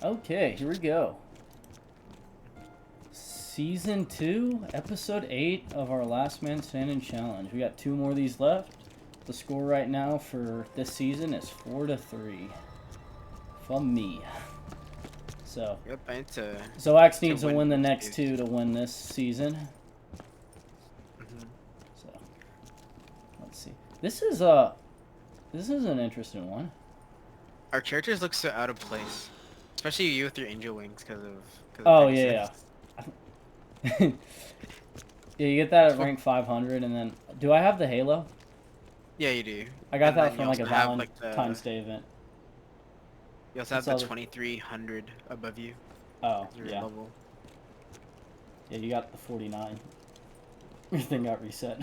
Okay, here we go. Season 2, Episode 8 of our Last Man Standing Challenge. We got 2 more of these left. The score right now for this season is 4-3. From me. So, Yep, I need to. Zoax needs to win the next 2 to win this season. So, let's see. This is an interesting one. Our characters look so out of place, especially you with your angel wings, because of. Oh yeah. Yeah, you get that at rank 500, and then do I have the Halo? Yeah, you do. I got that from like a Valentine's Day event. You also have the 2300 above you. Oh, yeah. Level. Yeah, you got the 49. Everything got reset.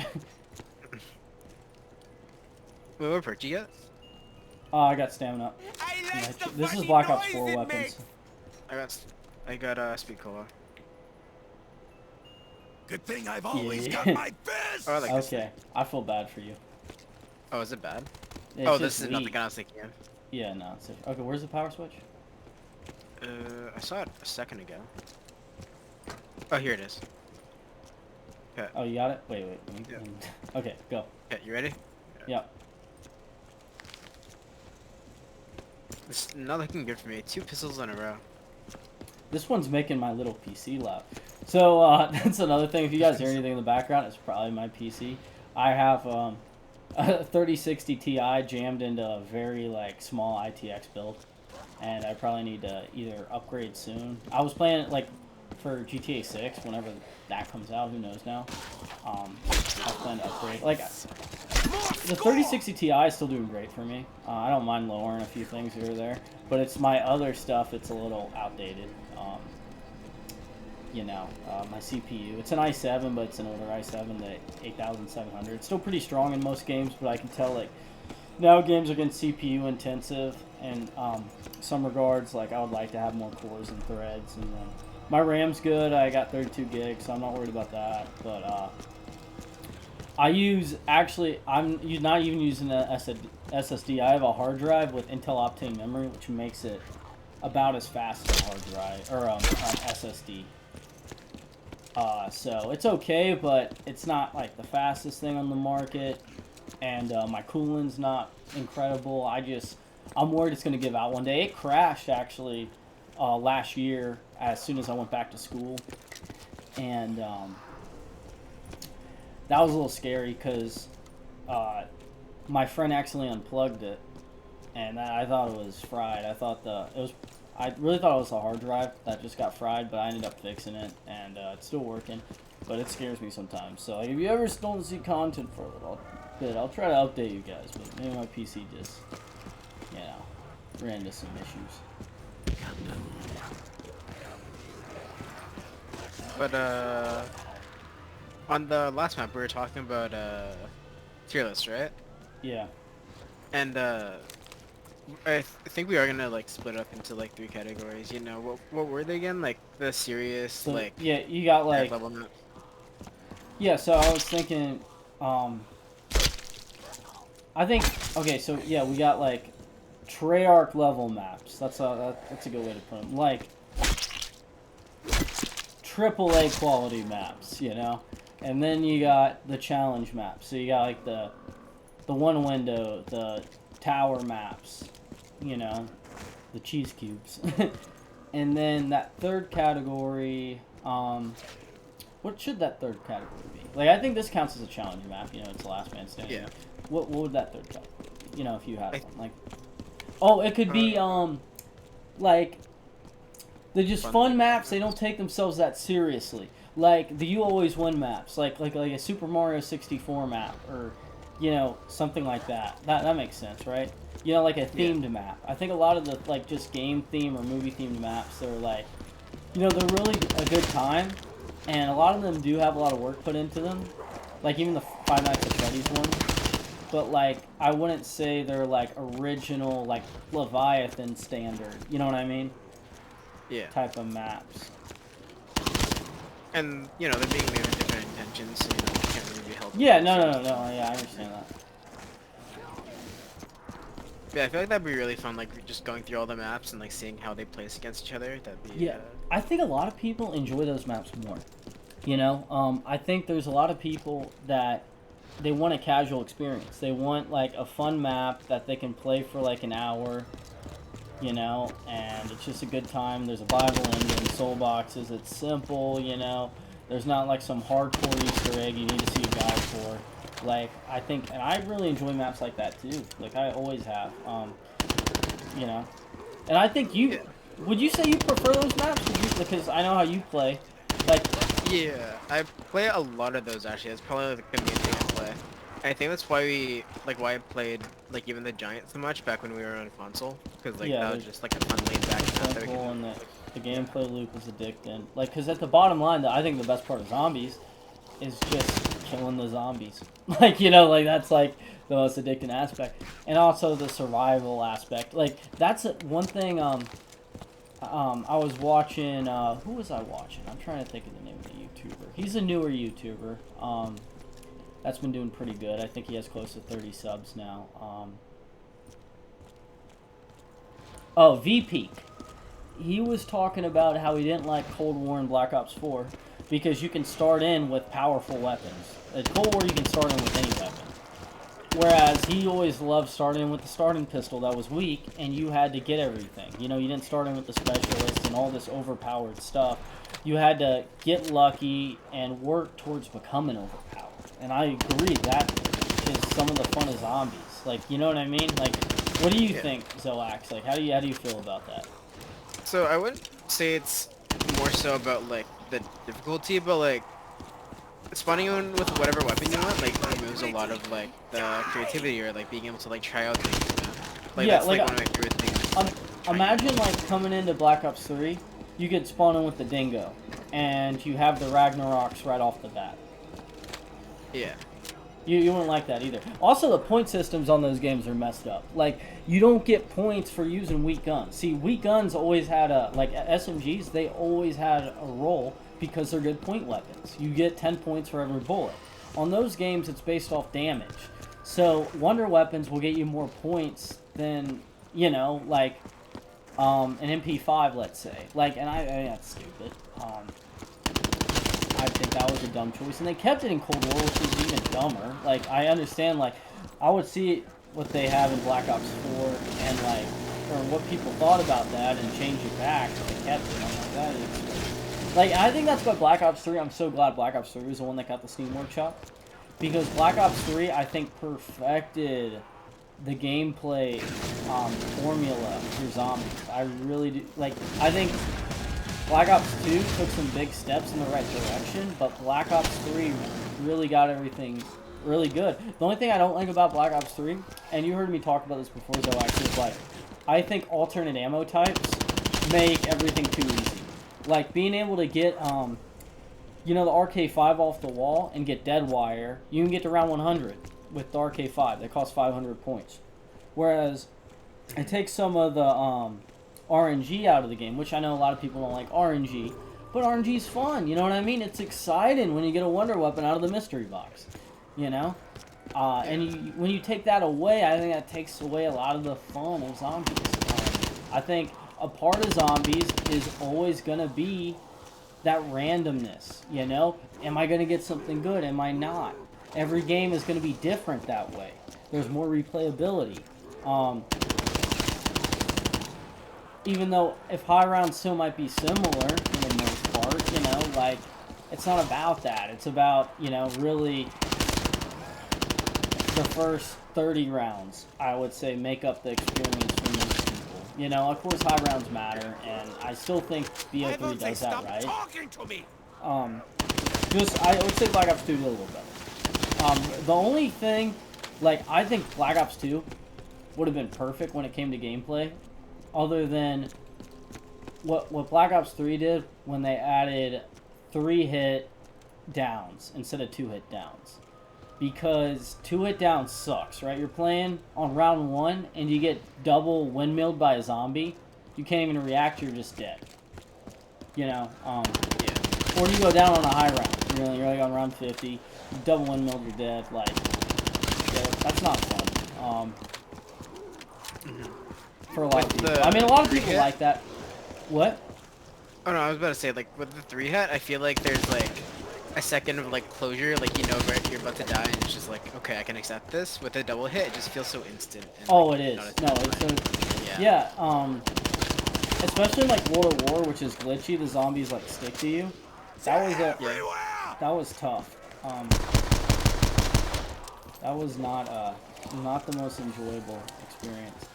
Wait, what perk you get? Oh, I got stamina. This is Black Ops 4 weapons. I got speed cola. Good thing I've always got my fist. Oh, I like okay, I feel bad for you. Oh, is it bad? It's oh, this is not the gun I was thinking of. Yeah, no. It's okay, where's the power switch? I saw it a second ago. Oh, here it is. Okay. Oh, you got it? Wait. Yeah. Okay, go. Okay, you ready? Yeah. It's not looking good for me. 2 pistols in a row. This one's making my little PC loud. So, that's another thing. If you guys hear anything in the background, it's probably my PC. I have a 3060 Ti jammed into a very, like, small ITX build. And I probably need to either upgrade soon. I was playing it, like, for GTA 6, whenever that comes out. Who knows now? I was planning to upgrade. Like, the 3060 Ti is still doing great for me. I don't mind lowering a few things here or there. But it's my other stuff that's a little outdated. My CPU. It's an i7, but it's an older i7, the 8700. It's still pretty strong in most games, but I can tell, like, now games are getting CPU intensive, and some regards, like, I would like to have more cores and threads, and then my RAM's good. I got 32 gigs, so I'm not worried about that, but I'm not even using a SSD. I have a hard drive with Intel Optane memory, which makes it about as fast as a hard drive, or SSD. So it's okay, but it's not like the fastest thing on the market, and my cooling's not incredible. I'm worried it's going to give out one day. It crashed actually last year as soon as I went back to school, and that was a little scary because my friend accidentally unplugged it, and I thought it was fried. I really thought it was a hard drive that just got fried, but I ended up fixing it, and it's still working. But it scares me sometimes. So, like, if you ever don't see content for a little bit, I'll try to update you guys. But maybe my PC just, ran into some issues. But on the last map we were talking about tier list, right? Yeah. And I think we are gonna like split up into like 3 categories. You know, what were they again? Like the serious, So, like yeah, you got like level maps. Yeah. So I was thinking, I think okay. So yeah, we got like Treyarch level maps. That's a good way to put them. Like AAA quality maps, and then you got the challenge maps. So you got like the one window, the tower maps, the cheese cubes. And then that third category, what should that third category be? Like, I think this counts as a challenge map, it's the last man standing. Yeah. What would that third category be, if you had one? Like, oh, it could be, like, they're just fun maps. They don't take themselves that seriously. Like, the You Always Win maps, like a Super Mario 64 map, or, something like that. That makes sense, right? Like a themed map. I think a lot of the, like, just game theme or movie themed maps, they're like, they're really a good time, and a lot of them do have a lot of work put into them. Like, even the Five Nights at Freddy's ones. But, like, I wouldn't say they're, like, original, like, Leviathan standard. You know what I mean? Yeah. Type of maps. And, they're being made with different intentions, so, you can't really be held. Yeah, no, yeah, I understand that. Yeah, I feel like that'd be really fun, like just going through all the maps and like seeing how they place against each other. That'd be Yeah, I think a lot of people enjoy those maps more. You know, I think there's a lot of people that they want a casual experience. They want like a fun map that they can play for like an hour, you know, and it's just a good time. There's a Bible ending, soul boxes. It's simple, you know. There's not like some hardcore Easter egg you need to see a guide for. Like, I think, and I really enjoy maps like that too. Like, I always have, you know. And I think you, would you say you prefer those maps? Because I know how you play. Like, yeah, I play a lot of those actually. That's probably like, the main thing I play. I think that's why why I played like even the Giant so much back when we were on console, because like that was just like a fun laid back map that we simple, could, and the gameplay loop is addicting. Like, because at the bottom line, I think the best part of zombies is just killing the zombies. Like, you know, like that's like the most addicting aspect, and also the survival aspect. Like, that's one thing. I was watching. Who was I watching? I'm trying to think of the name of the YouTuber. He's a newer YouTuber. That's been doing pretty good. I think he has close to 30 subs now. Oh, V-Peak. He was talking about how he didn't like Cold War and Black Ops 4 because you can start in with powerful weapons. At Cold War, you can start in with any weapon. Whereas he always loved starting with the starting pistol that was weak, and you had to get everything. You know, you didn't start in with the specialist and all this overpowered stuff. You had to get lucky and work towards becoming overpowered. And I agree, that is some of the fun of zombies. Like, you know what I mean? Like, what do you think, Zoax? Like, how do you feel about that? So I wouldn't say it's more so about like the difficulty, but like spawning in with whatever weapon you want, like removes a lot of like the creativity or like being able to like try out things. You know? Like Yeah, that's like, like one of my favorite things. Imagine like coming into Black Ops 3, you get spawned in with the Dingo, and you have the Ragnaroks right off the bat. Yeah. You wouldn't like that either. Also, the point systems on those games are messed up. Like, you don't get points for using weak guns. See, weak guns always had like SMGs, they always had a role because they're good point weapons. You get 10 points for every bullet. On those games, it's based off damage. So, wonder weapons will get you more points than, you know, like, an MP5, let's say. Like, and I mean, that's stupid. I think that was a dumb choice, and they kept it in Cold War, which is even dumber. Like, I understand, like, I would see what they have in Black Ops 4, and, like, or what people thought about that, and change it back, but they kept it. I'm like, that is... Like, I think that's why Black Ops 3, I'm so glad Black Ops 3 was the one that got the Steam Workshop, because Black Ops 3, I think, perfected the gameplay, formula for zombies. I really do, like, I think... Black Ops 2 took some big steps in the right direction, but Black Ops 3 really got everything really good. The only thing I don't like about Black Ops 3, and you heard me talk about this before, Zoax, is like, I think alternate ammo types make everything too easy. Like, being able to get, you know, the RK5 off the wall and get dead wire, you can get to round 100 with the RK5. That costs 500 points. Whereas, it takes some of the, RNG out of the game, which I know a lot of people don't like RNG, but RNG's fun, you know what I mean? It's exciting when you get a wonder weapon out of the mystery box, you know? And when you take that away, I think that takes away a lot of the fun of zombies. I think a part of zombies is always going to be that randomness, you know? Am I going to get something good? Am I not? Every game is going to be different that way. There's more replayability. Even though if high rounds still might be similar for the most part, you know, like, it's not about that. It's about, you know, really the first 30 rounds, I would say, make up the experience for most people. You know, of course, high rounds matter, and I still think BO3 does that right. I would say Black Ops 2 did a little better. The only thing, like, I think Black Ops 2 would have been perfect when it came to gameplay, other than what Black Ops 3 did when they added 3-hit downs instead of 2-hit downs. Because 2-hit down sucks, right? You're playing on round 1 and you get double windmilled by a zombie. You can't even react, you're just dead. You know, yeah. Or you go down on a high round. You're like on round 50, you double windmilled, you're dead. Like, yeah, that's not fun. For a lot of With people. the I mean, a lot of three people hit? like that. What? Oh no, I was about to say, like, with the 3-hit, I feel like there's, like, a second of, like, closure, like, you know, right, you're about to die, and it's just like, okay, I can accept this. With a double hit, it just feels so instant. And, Oh, like, it is. not as No, satisfying. it's a... Yeah, especially in, like, World at War, which is glitchy, the zombies, like, stick to you. That was a... Everywhere! That was tough. That was not the most enjoyable experience.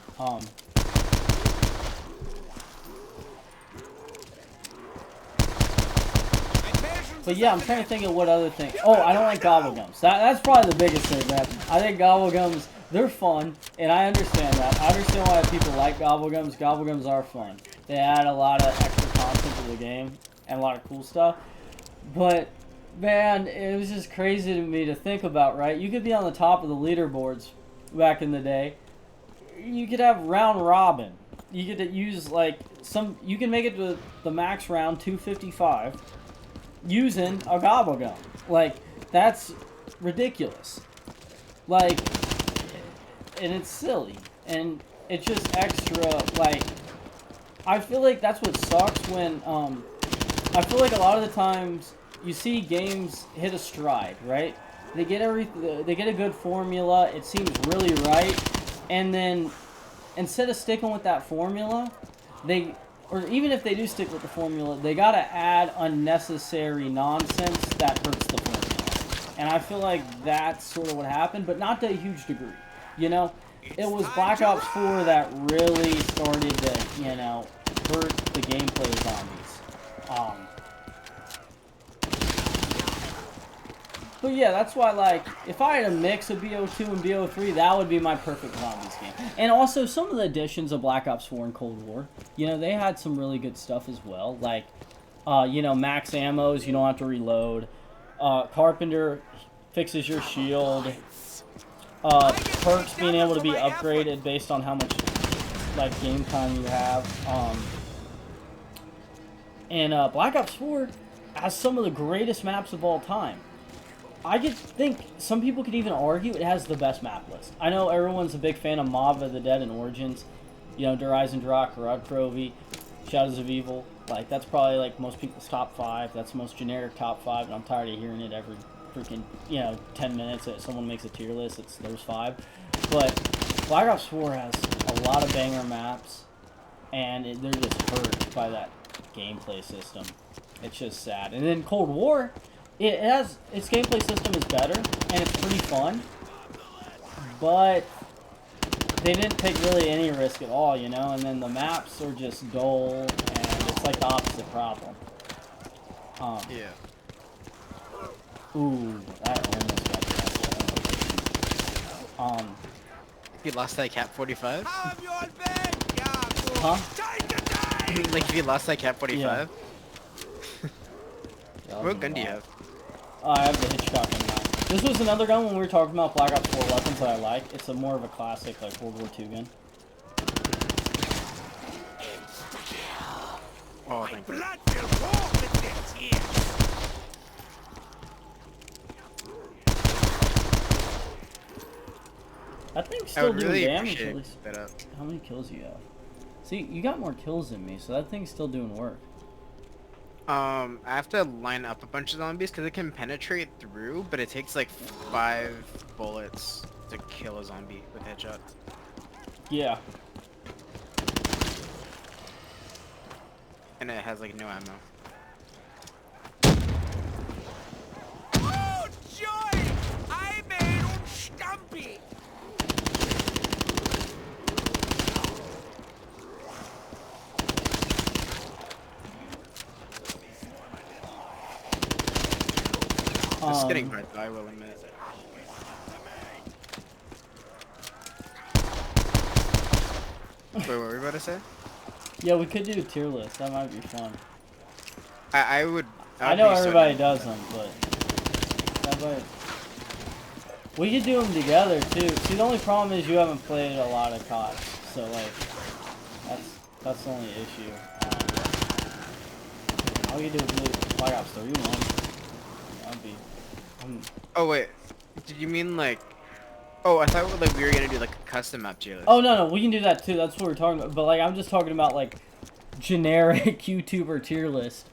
But yeah, I'm trying to think of what other thing. Oh, I don't like gobblegums. That's probably the biggest thing, man. I think gobblegums, they're fun, and I understand that. I understand why people like gobblegums. Gobblegums are fun. They add a lot of extra content to the game and a lot of cool stuff. But man, it was just crazy to me to think about, right? You could be on the top of the leaderboards back in the day. You could have round robin. You could use like you can make it to the max round 255 using a gobblegum. Like, that's ridiculous. Like, and it's silly. And it's just extra, like, I feel like that's what sucks when, I feel like a lot of the times you see games hit a stride, right? They get a good formula, it seems really right, and then instead of sticking with that formula, or even if they do stick with the formula, they gotta add unnecessary nonsense that hurts the formula. And I feel like that's sort of what happened, but not to a huge degree. You know, it was Black Ops 4 that really started to, you know, hurt the gameplay of zombies. But yeah, that's why, like, if I had a mix of BO2 and BO3, that would be my perfect zombies game. And also, some of the additions of Black Ops 4 and Cold War, you know, they had some really good stuff as well. Like, you know, max ammos, you don't have to reload. Carpenter fixes your shield. Perks being able to be upgraded based on how much, like, game time you have. And Black Ops 4 has some of the greatest maps of all time. I just think some people could even argue it has the best map list. I know everyone's a big fan of Mob of the Dead and Origins. You know, Der Eisendrache, Rodkrovi, Shadows of Evil. Like, that's probably, like, most people's top 5. That's the most generic top 5, and I'm tired of hearing it every freaking, you know, 10 minutes that someone makes a tier list. It's those 5. But Black Ops 4 has a lot of banger maps, and they're just hurt by that gameplay system. It's just sad. And then Cold War... its gameplay system is better, and it's pretty fun, but they didn't take really any risk at all, you know, and then the maps are just dull, and it's like the opposite problem. Yeah. Ooh, that almost got that. If you lost that Cap 45? Have your bed, Yaku. Huh? Take the day! Like, if you lost that Cap 45? Yeah, What gun do you have? I have the Hitchcock in mine. This was another gun when we were talking about Black Ops 4 weapons that I like. It's more of a classic, like, World War II gun. Oh, thank you. Blood will walk with this here. That thing's I still would doing really damage, appreciate at least. that up. How many kills do you have? See, you got more kills than me, so that thing's still doing work. I have to line up a bunch of zombies because it can penetrate through, but it takes like 5 bullets to kill a zombie with headshots. Yeah. And it has like no ammo. Oh, joy! I made Stumpy! It's getting hard though, I will admit. Wait, what were we about to say? Yeah, we could do a tier list. That might be fun. I would... I know be so everybody down does for them, but we could do them together too. See, the only problem is you haven't played a lot of COD, so like that's the only issue. All you do is Black Ops 3 one. That'd be. Oh wait, did you mean like... Oh, I thought like we were gonna do like a custom map tier list. Oh no, we can do that too. That's what we're talking about. But like, I'm just talking about like generic YouTuber tier list.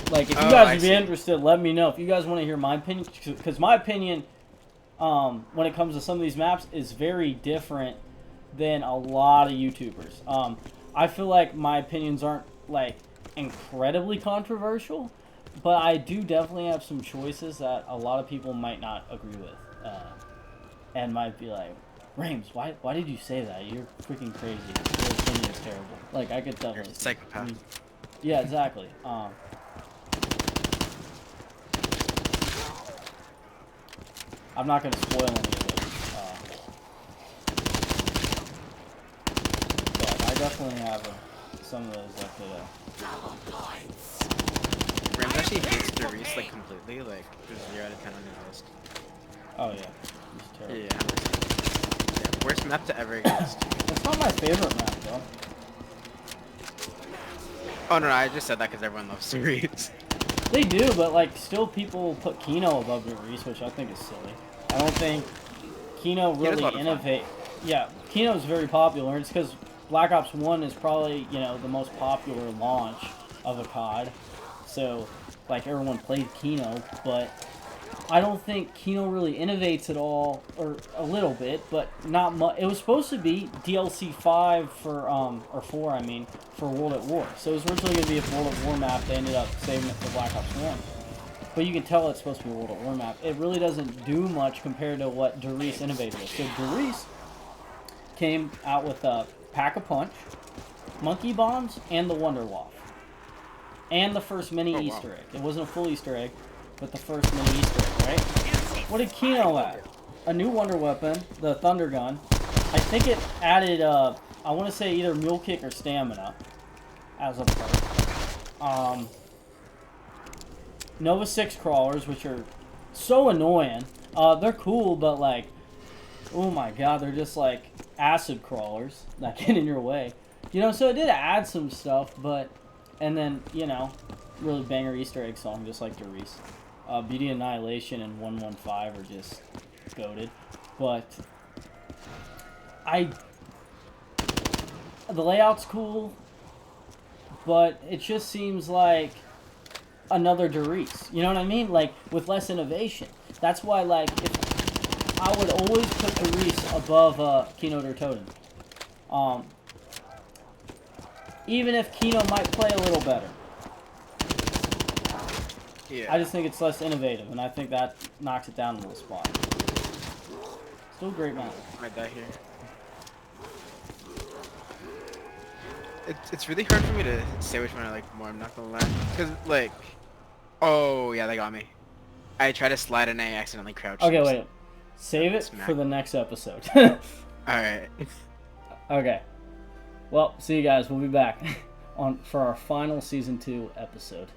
Like, if you guys would be interested, let me know. If you guys want to hear my opinion, because my opinion, when it comes to some of these maps, is very different than a lot of YouTubers. I feel like my opinions aren't like incredibly controversial, but I do definitely have some choices that a lot of people might not agree with, and might be like, Rames, why did you say that? You're freaking crazy. Your opinion is terrible. Like, I could definitely... You're a psychopath. Yeah, exactly. I'm not going to spoil any of it. But I definitely have some of those that could... Rams actually hates Darius like completely, like there's 0 out of 10 on his list. Oh yeah, he's terrible. Yeah, worst map to ever exist. It's not my favorite map though. Oh no, I just said that because everyone loves Darius. They do, but like still people put Kino above Darius, which I think is silly. I don't think Kino really innovate. Yeah, Kino's very popular. It's because Black Ops 1 is probably, you know, the most popular launch of a COD. So, like, everyone played Kino, but I don't think Kino really innovates at all, or a little bit, but not much. It was supposed to be DLC 5 for, or 4, I mean, for World at War. So it was originally going to be a World at War map. They ended up saving it for Black Ops 1. But you can tell it's supposed to be a World at War map. It really doesn't do much compared to what Darius innovated with. So Darius came out with a Pack-a-Punch, Monkey Bombs, and the Wonder Waff. And the first mini Easter egg. It wasn't a full Easter egg, but the first mini Easter egg, right? What did Kino add? A new Wonder Weapon, the Thunder Gun. I think it added, I want to say either Mule Kick or Stamina as a perk. Nova 6 crawlers, which are so annoying. They're cool, but like, oh my god, they're just like acid crawlers that get in your way. You know, so it did add some stuff, but, and then, you know, really banger Easter egg song, just like Darius. Beauty Annihilation and 115 are just goated. But, the layout's cool, but it just seems like another Darius. You know what I mean? Like, with less innovation. That's why, like, if I would always put Darius above Kino der Toten. Even if Kino might play a little better. Yeah. I just think it's less innovative, and I think that knocks it down a little spot. Still a great map. Right die here. It's really hard for me to say which one I like more, I'm not gonna lie. Because, like... Oh, yeah, they got me. I tried to slide and I accidentally crouched. Okay, wait. Save it for the next episode. Alright. Okay. Well, see you guys. We'll be back for our final Season 2 episode.